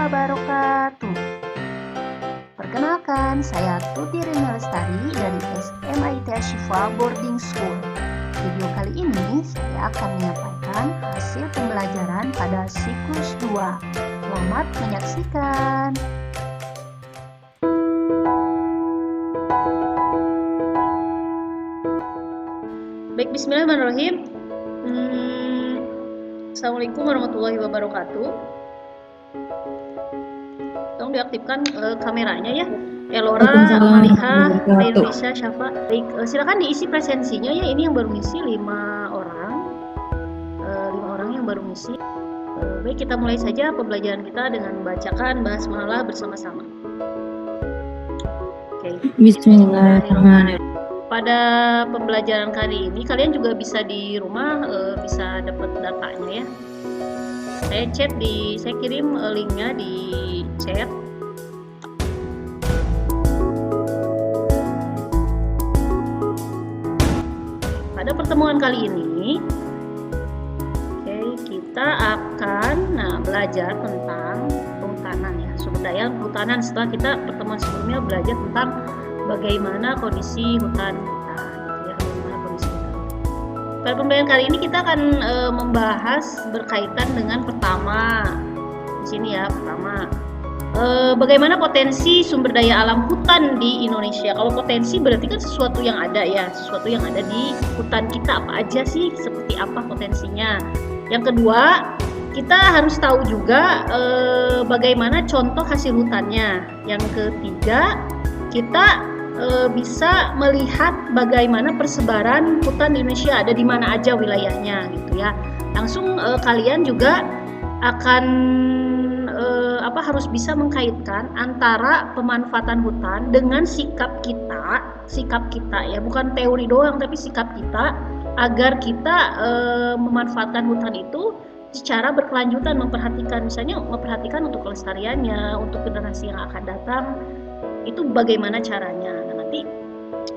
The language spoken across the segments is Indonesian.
wabarakatuh. Perkenalkan, saya Tuti Rina Lestari dari SMIT Ashifa Boarding School. Video kali ini saya akan menyampaikan hasil pembelajaran pada siklus 2. Selamat menyaksikan. Baik, bismillahirrahmanirrahim. Assalamualaikum warahmatullahi wabarakatuh. Tolong diaktifkan kameranya ya. Elora, Maliha, Indonesia, Syafa. Baik, silakan diisi presensinya ya. Ini yang baru ngisi 5 orang. 5 orang yang baru ngisi. Baik, kita mulai saja pembelajaran kita dengan membacakan basmalah bersama-sama. Oke. Bismillahirrahmanirrahim. Pada pembelajaran kali ini kalian juga bisa di rumah bisa dapat datanya ya. Saya kirim linknya di chat. Pada pertemuan kali ini, kita akan belajar tentang kehutanan ya, sumber daya kehutanan. Setelah kita pertemuan sebelumnya belajar tentang bagaimana kondisi hutan kita, gitu ya, bagaimana kondisi hutan. Pada pembelajaran kali ini kita akan membahas berkaitan dengan pertama di sini ya, bagaimana potensi sumber daya alam hutan di Indonesia. Kalau potensi berarti kan sesuatu yang ada ya, sesuatu yang ada di hutan kita, apa aja sih, seperti apa potensinya. Yang kedua, kita harus tahu juga bagaimana contoh hasil hutannya. Yang ketiga, kita bisa melihat bagaimana persebaran hutan di Indonesia, ada di mana aja wilayahnya gitu ya. Langsung kalian juga akan harus bisa mengkaitkan antara pemanfaatan hutan dengan sikap kita ya, bukan teori doang tapi sikap kita, agar kita memanfaatkan hutan itu secara berkelanjutan, memperhatikan untuk kelestariannya, untuk generasi yang akan datang. Itu bagaimana caranya. Nah, nanti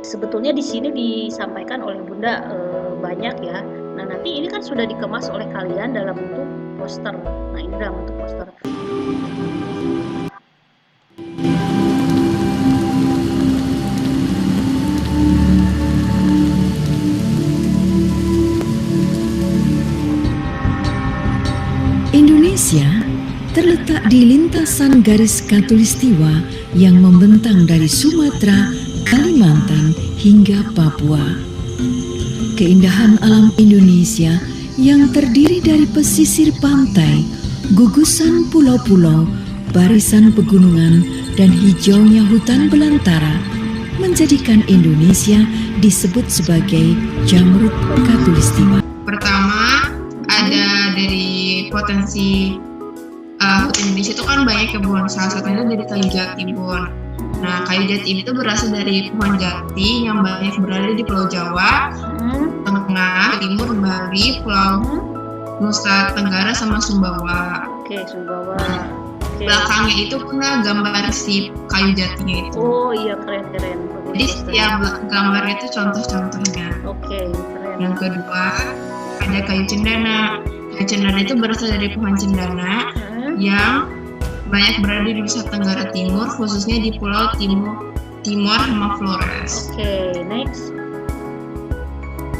sebetulnya di sini disampaikan oleh Bunda banyak ya. Nah, nanti ini kan sudah dikemas oleh kalian dalam bentuk poster. Nah, ini dalam bentuk poster. Indonesia terletak di lintasan garis khatulistiwa yang membentang dari Sumatera, Kalimantan hingga Papua. Keindahan alam Indonesia yang terdiri dari pesisir pantai, gugusan pulau-pulau, barisan pegunungan, dan hijaunya hutan belantara menjadikan Indonesia disebut sebagai jamrut khatulistiwa. Pertama, ada dari potensi hutan Indonesia itu kan banyak kebun, salah satunya dari kayu jati, Bun. Nah, kayu jati ini tuh berasal dari pohon jati yang banyak berada di Pulau Jawa, Tengah, Timur, Bali, Pulau Nusa Tenggara, sama Sumbawa. Oke, Sumbawa. Belakangnya itu kena gambar si kayu jatinya itu. Oh iya, keren. Jadi setiap gambar itu contoh-contohnya. Oke, keren. Yang kedua, ada kayu cendana. Kayu cendana itu berasal dari pohon cendana yang banyak berada di Nusa Tenggara Timur, khususnya di Pulau Timor sama Flores. Oke, next.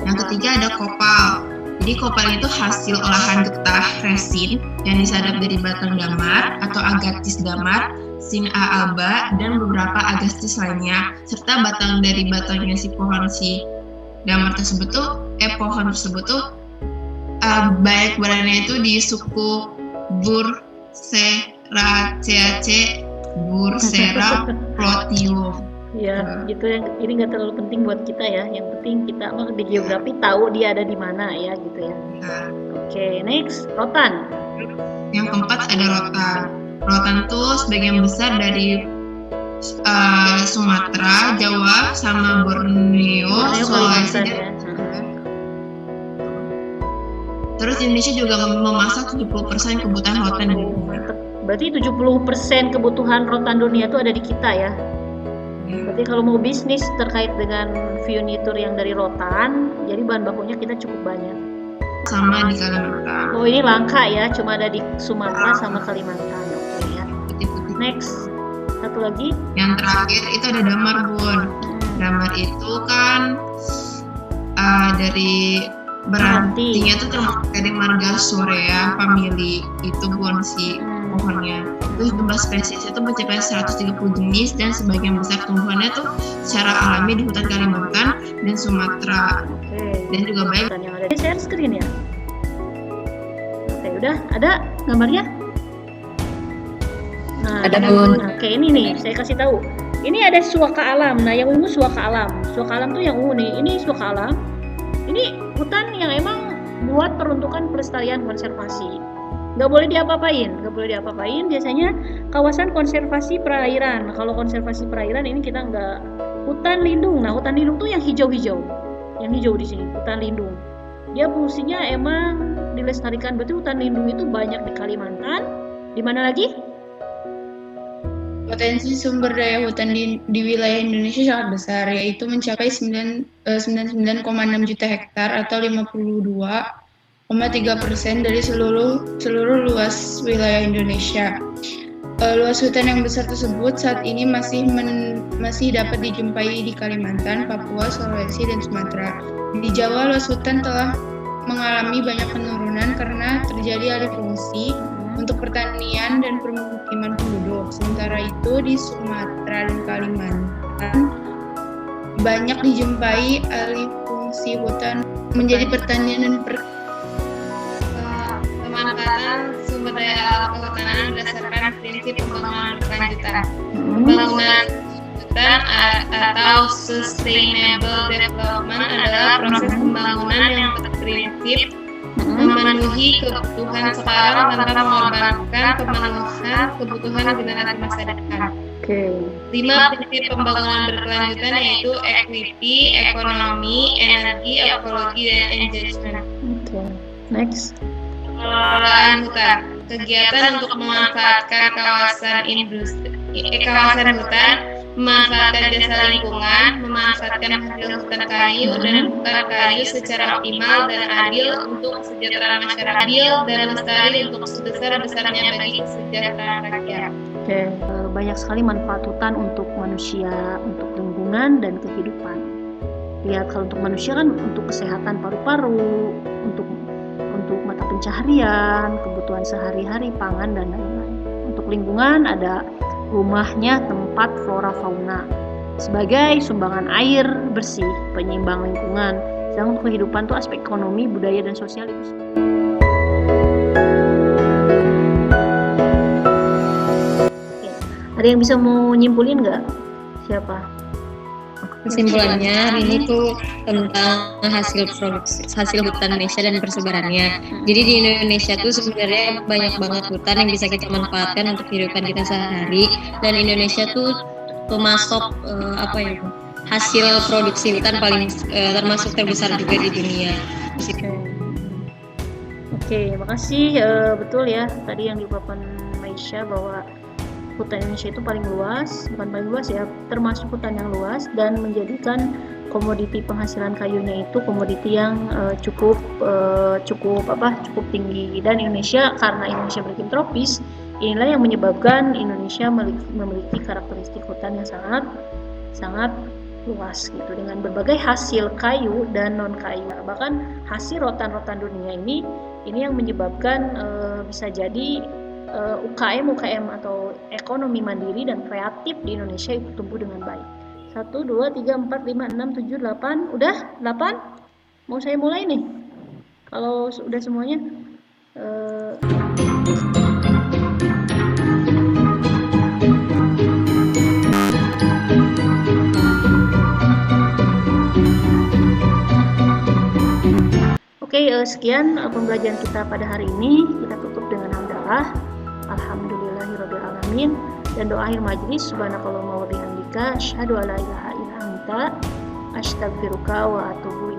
Yang ketiga ada kopal. Jadi kopal itu hasil olahan getah resin yang disadap dari batang damar atau agatis damar, Singa alba, dan beberapa agastis lainnya, serta batang dari batangnya pohon damar tersebut tuh, pohon tersebut tuh banyak berananya itu di suku Burseraceae, Bursera Proteus. Ya, gitu yang ini nggak terlalu penting buat kita ya. Yang penting kita di geografi tahu dia ada di mana ya, gitu ya. Oke, next, rotan. Yang keempat ada rotan. Rotan itu sebagian besar dari Sumatera, Jawa, sama Borneo, Sulawesi. Terus Indonesia juga memasak 70% kebutuhan rotan di dunia. Berarti 70% kebutuhan rotan dunia itu ada di kita ya. Berarti kalau mau bisnis terkait dengan furnitur yang dari rotan, jadi bahan bakunya kita cukup banyak. sama di Kalimantan. Oh, ini langka ya, cuma ada di Sumatera sama Kalimantan. Oke ya. Putih-putih. Next, satu lagi. Yang terakhir itu ada damar, Bun. Damar itu kan dari berartinya tuh termasuk dari marga Sorea family itu, Bun, si pohonnya. Itu jumlah spesies itu mencapai 130 jenis dan sebagian besar tumbuhannya tuh secara alami di hutan Kalimantan dan Sumatera. Oke. Dan juga banyak Dan yang ada di share screen ya. Oke, udah ada gambarnya? Nah, Ada, Bun. Oke, ini nih saya kasih tahu. Ini ada suaka alam. Nah, yang ungu suaka alam. Suaka alam tuh yang ungu nih. Ini suaka alam. Ini hutan yang emang buat peruntukan pelestarian konservasi. Nggak boleh diapa-apain. Biasanya kawasan konservasi perairan. Kalau konservasi perairan ini kita nggak. Hutan lindung. Nah, hutan lindung tuh yang hijau-hijau. Yang hijau di sini, hutan lindung. Dia fungsinya emang dilestarikan. Berarti hutan lindung itu banyak di Kalimantan. Di mana lagi? Potensi sumber daya hutan di wilayah Indonesia sangat besar, yaitu mencapai 99,6 juta hektar atau 52,3% dari seluruh luas wilayah Indonesia. Luas hutan yang besar tersebut saat ini masih dapat dijumpai di Kalimantan, Papua, Sulawesi, dan Sumatera. Di Jawa, luas hutan telah mengalami banyak penurunan karena terjadi alih fungsi untuk pertanian dan permukiman penduduk. Sementara itu di Sumatera dan Kalimantan banyak dijumpai alih fungsi hutan menjadi pertanian dan pemanfaatan sumber daya alam kehutanan berdasarkan prinsip pembangunan berkelanjutan. Pembangunan hutan atau sustainable development adalah proses pembangunan yang berprinsip memenuhi kebutuhan sekarang tanpa mengorbankan pemenuhan kebutuhan generasi masa depan. Oke. 5 prinsip pembangunan berkelanjutan yaitu equity, ekonomi, energi, ekologi, dan engagement. Oke. Next. Pengelolaan hutan. Kegiatan untuk memanfaatkan kawasan hutan, memanfaatkan jasa lingkungan, memanfaatkan hasil hutan kayu dan bukan kayu secara optimal dan adil untuk kesejahteraan masyarakat, adil dan lestari untuk sebesar-besarnya bagi kesejahteraan rakyat. Oke. Banyak sekali manfaat hutan untuk manusia, untuk lingkungan dan kehidupan. Lihat, kalau untuk manusia kan untuk kesehatan paru-paru, untuk mata pencaharian, kebutuhan sehari-hari, pangan dan lain-lain. Untuk lingkungan ada rumahnya, tempat flora fauna sebagai sumbangan air bersih, penyeimbang lingkungan. Sedangkan untuk kehidupan tuh aspek ekonomi, budaya dan sosial itu. Oke. Ada yang bisa mau nyimpulin nggak? Siapa? Kesimpulannya hari ini tuh tentang hasil hutan Indonesia dan persebarannya. Jadi di Indonesia tuh sebenarnya banyak banget hutan yang bisa kita manfaatkan untuk kehidupan kita sehari, dan Indonesia tuh termasuk hasil produksi hutan paling termasuk terbesar juga di dunia. Oke, makasih. Betul ya tadi yang diungkapkan Maisha bahwa hutan Indonesia itu paling luas, bukan paling luas ya, termasuk hutan yang luas, dan menjadikan komoditi penghasilan kayunya itu komoditi yang cukup tinggi. Dan Indonesia, karena Indonesia beriklim tropis, inilah yang menyebabkan Indonesia memiliki karakteristik hutan yang sangat luas gitu, dengan berbagai hasil kayu dan non kayu. Bahkan hasil rotan-rotan dunia ini yang menyebabkan bisa jadi UKM atau ekonomi mandiri dan kreatif di Indonesia itu tumbuh dengan baik. 1, 2, 3, 4, 5, 6, 7, 8. Udah? 8? Mau saya mulai nih? Kalau sudah semuanya. Oke, sekian pembelajaran kita pada hari ini. Kita tutup dengan hamdalah. Alhamdulillahirrabbilalamin. Dan doa akhir majelis, subhanakallahumma wa bihamdika, asyhadu alla ilaha illa anta, astaghfiruka wa atubu